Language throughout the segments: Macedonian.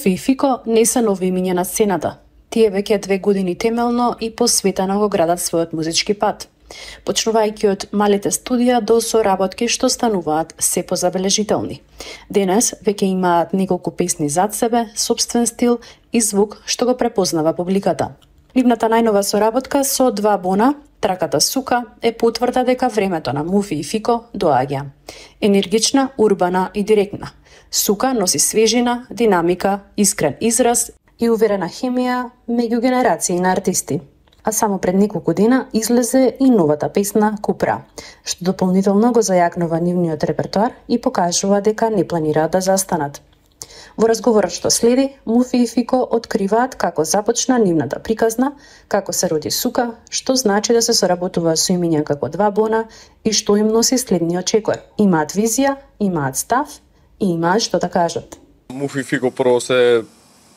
Муфи и Фико не се нови имиња на сцената. Тие веќе 2 години темелно и посветено го градат својот музички пат, почнувајќи од малите студија до соработки што стануваат се позабележителни. Денес веќе имаат неколку песни зад себе, сопствен стил и звук што го препознава публиката. Нивната најнова соработка со Два Бона, Траката Сука, е потврда дека времето на Муфи и Фико доаѓа. Енергична, урбана и директна. Сука носи свежина, динамика, искрен израз и уверена хемија меѓу генерации на артисти. А само пред неколку дена излезе и новата песна Купра, што дополнително го зајакнува нивниот репертоар и покажува дека не планираат да застанат. Во разговорот што следи, Муфи и Фико откриваат како започна нивната приказна, како се роди Сука, што значи да се соработува со имиња како Два Бона и што им носи следниот чекор. Имаат визија, имаат став и имаат што да кажат. Муфи и Фико прво се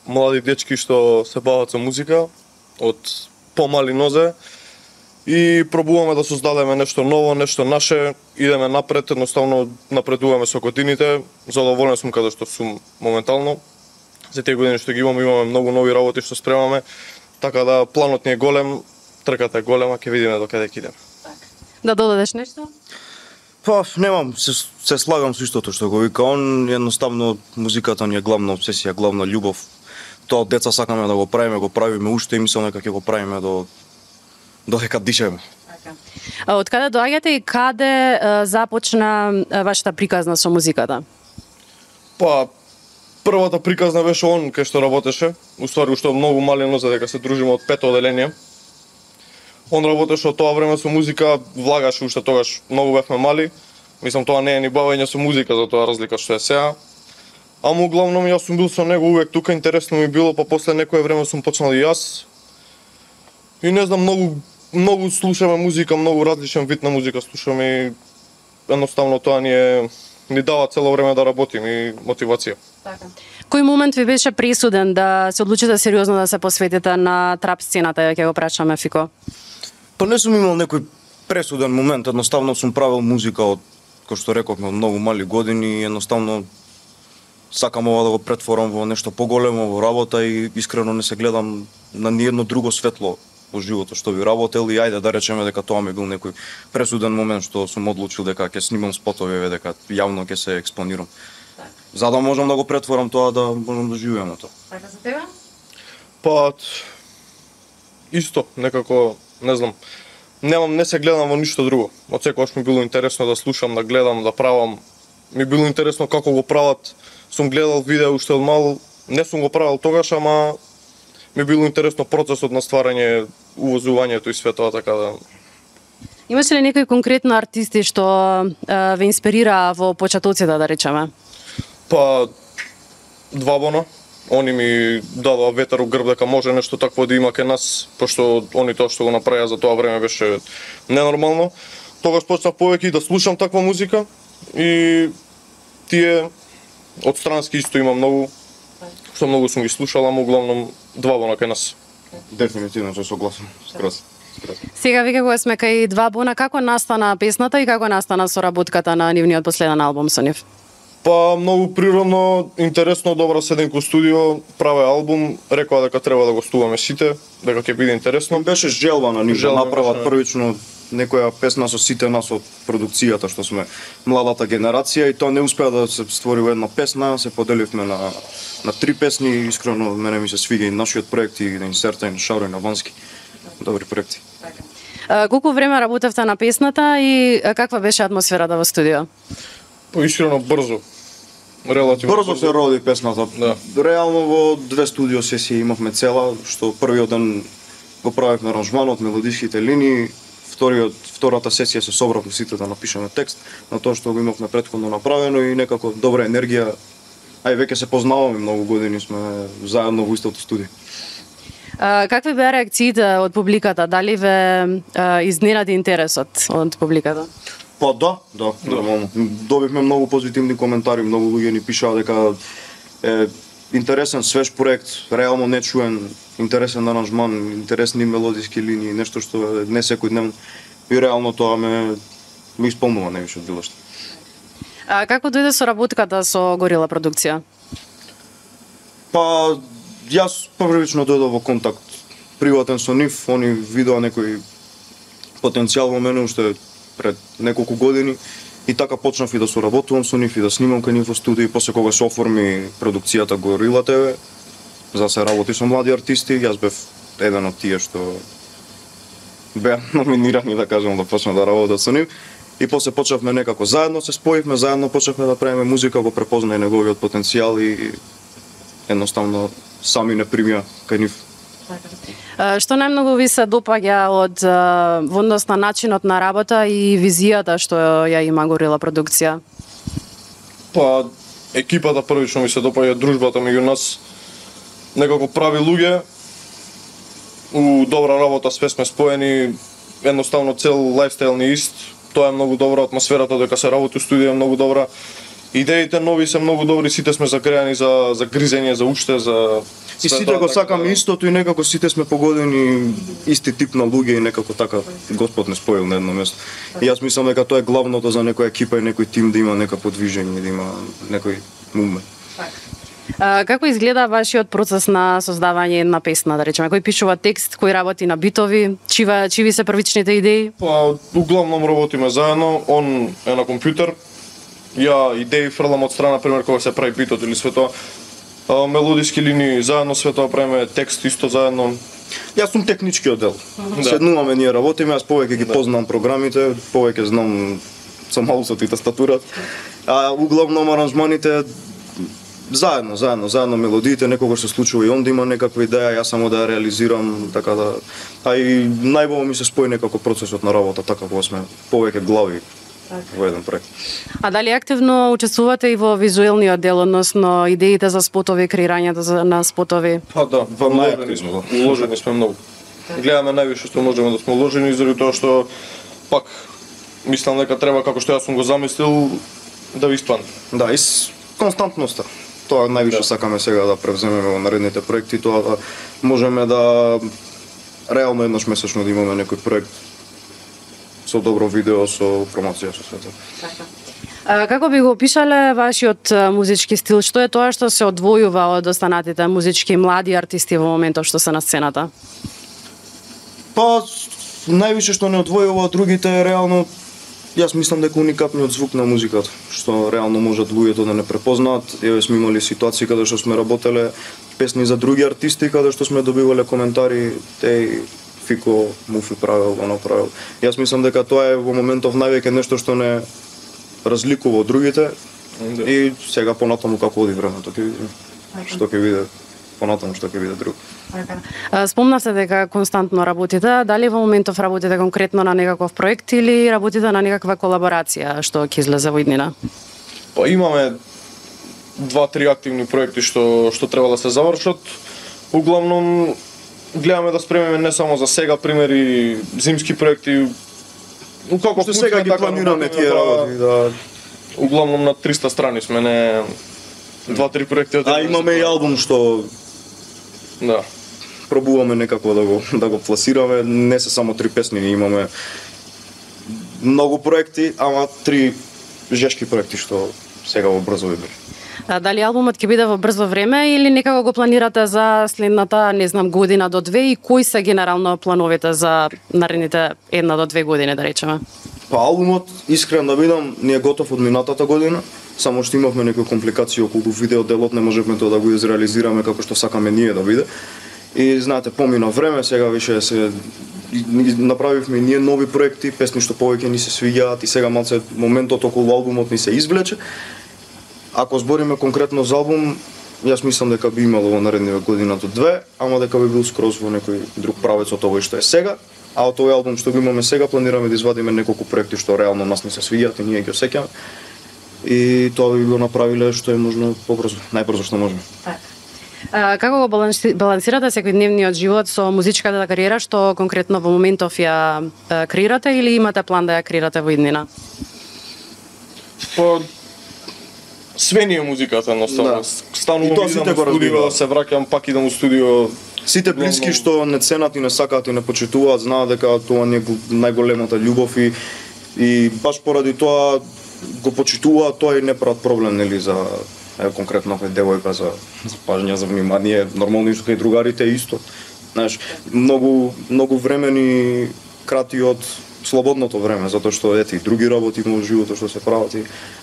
млади дечки што се бават со музика од помали нозе и пробуваме да создадеме нешто ново, нешто наше, идеме напред, едноставно напредуваме со годините. Задоволен сум каде што сум моментално. За тие години што ги имаме многу нови работи што спремаме, така да планот ни е голем, трката е голема, ќе видиме докаде ќе идеме. Да додадеш нешто? Па, немам, се слагам со истото што го вика он, едноставно музиката ни е главна обсесија, главна љубов. Тоа од деца сакаме да го правиме уште и мислам дека ќе го правиме додека дишеме. Од каде доаѓате и каде започна вашата приказна со музиката? Па, првата приказна беше он кај што работеше, уствари уште од многу малено за дека се дружиме од 5-то оделение. Он работеше од тоа време со музика, влагаше уште тогаш, многу бевме мали. Мислам тоа не е ни бавење со музика, за тоа разлика што е сега. Ама углавном јас сум бил со него увек тука, интересно ми било, па после некое време сум почнал и јас. И не знам, многу слушаме музика, многу различен вид на музика слушаме и едноставно тоа ни дава цело време да работим и мотивација. Така. Кој момент ви беше пресуден да се одлучите сериозно да се посветите на трап сцената, ќе го прашаме Фико? Па не сум имал некој пресуден момент, едноставно сум правил музика од, кој што рековме, од многу мали години и едноставно сакам ова да го претворам во нешто поголемо, во работа и искрено не се гледам на ниедно друго светло во животот што би работел и ајде да речеме дека тоа ми бил некој пресуден момент што сум одлучил дека ќе снимам спотови, дека јавно ќе се експонирам. За да можам да го претворам тоа, да можам да живееме тоа. Така за тебе? Па, исто, некако, не знам, не се гледам во ништо друго. Од секогаш ми било интересно да слушам, да гледам, да правам. Ми било интересно како го прават. Сум гледал видео уште од мал, не сум го правил тогаш, ама ми било интересно процесот на стварање, увозувањето и све тоа, така да. Имаше ли некои конкретни артисти што ве инспирираа во почетоците, да речеме? Па, Два Бона, они ми дадоа ветер у грб дека може нешто такво да има кај нас, пошто они тоа што го направија за тоа време беше ненормално. Тогаш почнав повеќе да слушам таква музика и тие од странски исто има многу, што многу сум ги слушал, ама углавном Два Бона кај нас. Дефинитивно се согласам. Скроз. Сега веќе кога сме кај Два Бона, како настана песната и како настана соработката на нивниот последен албум со нив? Па многу природно, интересно, добра седен ко студио, праве албум, рекоа дека треба да гостуваме сите, дека ќе биде интересно. Беше желба на нив да направат првично некоја песна со сите нас од продукцијата што сме младата генерација и тоа не успеа да се створи во една песна, се поделивме на 3 песни и искрено мене ми се свига и нашиот проект и на Инсерта и на Шаро и на Вански. Добри проекти. Колку време работевте на песната и каква беше атмосферата во студио? Поискрено брзо. Релативно брзо се роди песната. Да. Реално во 2 студио сесии имавме цела, што првиот ден го правевме аранжманот, мелодиските линии, втората сесија се собравме сите да напишеме текст на тоа што го имавме претходно направено и некако добра енергија. Ај веќе се познаваме, многу години сме заедно во истото студио. Какви беа реакциите од публиката? Дали ве изненади интересот од публиката? Па да, нормално. Добивме многу позитивни коментари, многу луѓе ни пишаа дека е интересен, свеж проект, реално нечуен, интересен аранжман, интересни мелодиски линии, нешто што не секојдневно и реално тоа ме исполнува највише од било што. Како дојде соработката со Горила продукција? Па јас првично дојдов во контакт приватен со нив, они видоа некој потенцијал во мене уште пред неколку години и така почнав и да соработувам со нив и да снимам кај нив во студио. После кога се оформи продукцијата Горила ТВ, за се работи со млади артисти, јас бев еден од тие што беа номинирани, да кажам, да почнам да работам со нив. И после почнавме некако заедно, се споивме, заедно почнавме да правиме музика, го препозна и неговиот потенцијал и едноставно сами не примија кај нив. Што најмногу ви се допаѓа од во однос на начинот на работа и визијата што ја има Горила продукција? Па екипата првично ми се допаѓа, дружбата меѓу нас. Некако прави луѓе у добра работа, све сме споени, едноставно цел лајфстайл ни ист. Тоа е многу добро, атмосферата дека се работи у студија е многу добра. Идеите нови се многу добри, сите сме закреани за гризење, за уште, за И сите го сакаме истото и некако сите сме погодени исти тип на луѓе и некако така Господ не споил на едно место. И јас мислам дека тоа е главното за некоја екипа и некој тим да има некакво движење, да има некој мувмент. Како изгледа вашиот процес на создавање една песна, да речеме? Кој пишува текст, кој работи на битови, чиви се првичните идеи? Па, углавном работиме заедно, он е на компјутер, ја идеи фрлам од страна, пример, кога се прави битот или све тоа. Мелодиски линии заедно, све тоа правиме, текст исто заедно. Јас сум технички оддел. Седнуваме, ние работиме, јас повеќе ги познам програмите, повеќе знам со маусот и тастатурата. А углавном аранжманите заедно мелодиите, некогаш се случува и он да има некаква идеја, јас само да ја реализирам, така да. А и најбово ми се спои некако процесот на работа, така кога сме повеќе глави во еден проект. А дали активно учествувате и во визуелниот дел, односно идеите за спотови, креирањето на спотови? Па да, уложени сме многу. Гледаме највише што можеме да сме уложени, заради тоа што пак мислам дека треба, како што јас сум го замислил, да ви испадне. Да, и константноста. Тоа највише сакаме сега да превземеме во наредните проекти, тоа да можеме да реално еднаш месечно да имаме некој проект со добро видео, со промоција, со свето. Како би го опишале вашиот музички стил? Што е тоа што се одвојува од останатите музички млади артисти во моментов што се на сцената? Па, највише што не одвојува од другите е реално, јас мислам дека уникатниот звук на музиката, што реално можат луѓето да не препознаат. Еве сме имали ситуации каде што сме работеле песни за други артисти, каде што сме добивале коментари, Фико, Муфи правил, оно правил. Јас мислам дека тоа е во моментов највеќе нешто што не разликува од другите. И сега понатаму како оди времето ќе видиме. Што ќе биде понатаму, што ќе биде друго. Спомнавте дека константно работите, дали во моментов работите конкретно на некаков проект или работите на некаква колаборација што ќе излезе во иднина? Па имаме 2-3 активни проекти што треба да се завршат. Углавном гледаме да спремиме не само за сега, примери зимски проекти. Како што сега ги планираме тие работи, да. Углавном на 300 страни сме, не 2-3 проекти. А имаме и албум што да пробуваме некако да го пласираме, не се само 3 песни, имаме многу проекти, ама 3 жешки проекти што сега во брзо иде. Дали албумот ќе биде во брзо време или некако го планирате за следната, не знам, година до 2 и кои се генерално плановите за наредните 1 до 2 години, да речеме? Па албумот, искрен да бидам, не е готов од минатата година, само што имавме некои компликации околу видеоделот, не можевме тоа да го изреализираме како што сакаме ние да биде. И знаете, помина време, сега више се направивме ние нови проекти, песни што повеќе ни се свиѓаат и сега малце моментот околу албумот ни се извлече. Ако збориме конкретно за албум, јас мислам дека би имало во наредниве година до 2, ама дека би бил скроз во некој друг правец од овој што е сега. А од овој албум што го имаме сега, планираме да извадиме неколку проекти што реално нас не се свиѓаат и ние ги осеќаме. И тоа би го направиле што е можно побрзо, најбрзо што можеме. Како го балансирате секојдневниот живот со музичката кариера што конкретно во моментов ја креирате или имате план да ја креирате во иднина? Па све ни е музиката, едноставно. Станувам и идам во студио, се враќам, пак идам во студио. Сите блиски што не ценат и не сакаат и не почитуваат, знаат дека тоа не е најголемата љубов и баш поради тоа го почитуваат, тоа и не прават проблем, нели, за конкретно овој девојка за пажња, за внимание, нормално и кај другарите исто. Знаеш, многу времени крати од слободното време, затоа што ети други работи во животот што се прават.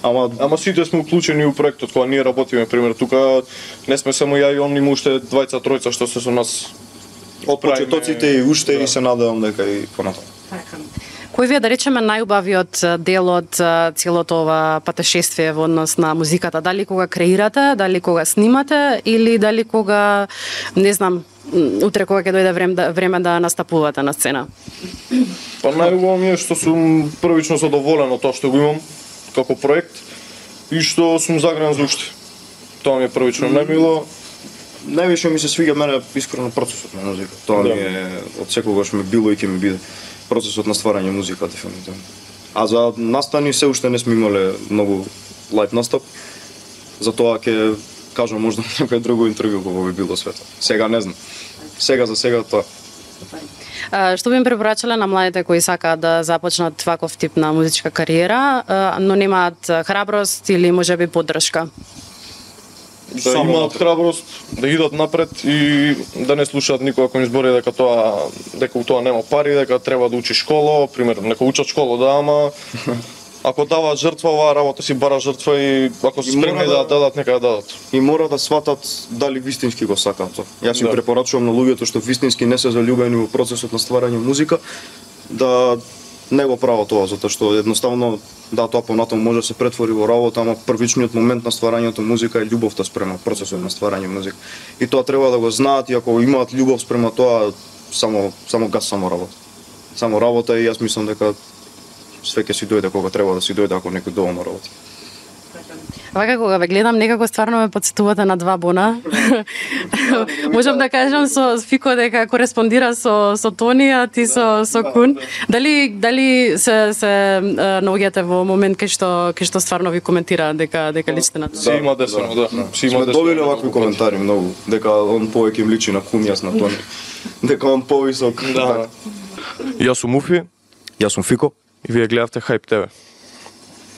Ама сите сме уклучени у проектот, кога ние работиме, пример, тука не сме само ја и он, има уште двајца тројца што се со нас од почетоците и уште и се надевам дека и понатаму. Кој ви е, да речеме, најубавиот дел од целото ова патешествие во однос на музиката? Дали кога креирате, дали кога снимате или дали кога, не знам, утре кога ќе дојде време да настапувате на сцена? Па најубаво ми е што сум првично задоволен од тоа што го имам како проект и што сум загрен за уште. Тоа ми е првично најмило. Највише ми се свиѓа мене искрено процесот на музика. Тоа ми е од секогаш ми било и ќе ми биде. Процесот на стварање музика дефинитивно. А за настани се уште не сме имале многу лајв настап. Затоа ќе кажам можда некој друго интервју кога би било свето. Сега не знам. Сега за сега тоа. Што би им препорачале на младите кои сакаат да започнат ваков тип на музичка кариера, но немаат храброст или можеби поддршка? Да имаат храброст, да идат напред и да не слушаат никога кој им збори дека у тоа нема пари, дека треба да учи школо, пример, нека учат школо да, ама ако даваат жртва, оваа работа си бара жртва и ако се спремни да дадат, нека да дадат. И мора да сватат дали вистински го сакаат тоа. Јас им препорачувам на луѓето што вистински не се заљубени во процесот на стварање музика да не го прават тоа, затоа што едноставно да, тоа понатаму може да се претвори во работа, ама првичниот момент на стварањето музика е љубовта спрема процесот на стварање музика. И тоа треба да го знаат и ако имаат љубов спрема тоа, само газ, само работа. Само работа и јас мислам дека све ќе си дојде кога треба да си дојде ако некој доволно работи. Вака кога ве гледам, некако стварно ме подсетувате на два бона. Можам да кажам со Фико дека кореспондира со Тони, а ти со Кун. Дали се наоѓате во момент кај што стварно ви коментира дека личите на тоа? Си има десено, да. Си има десено. Добиле вакви коментари многу, дека он повеќе им личи на Кун, јас на Тони. Дека он повисок. Да. Јас сум Уфи. Јас сум Фико. И вие гледавте Hype TV.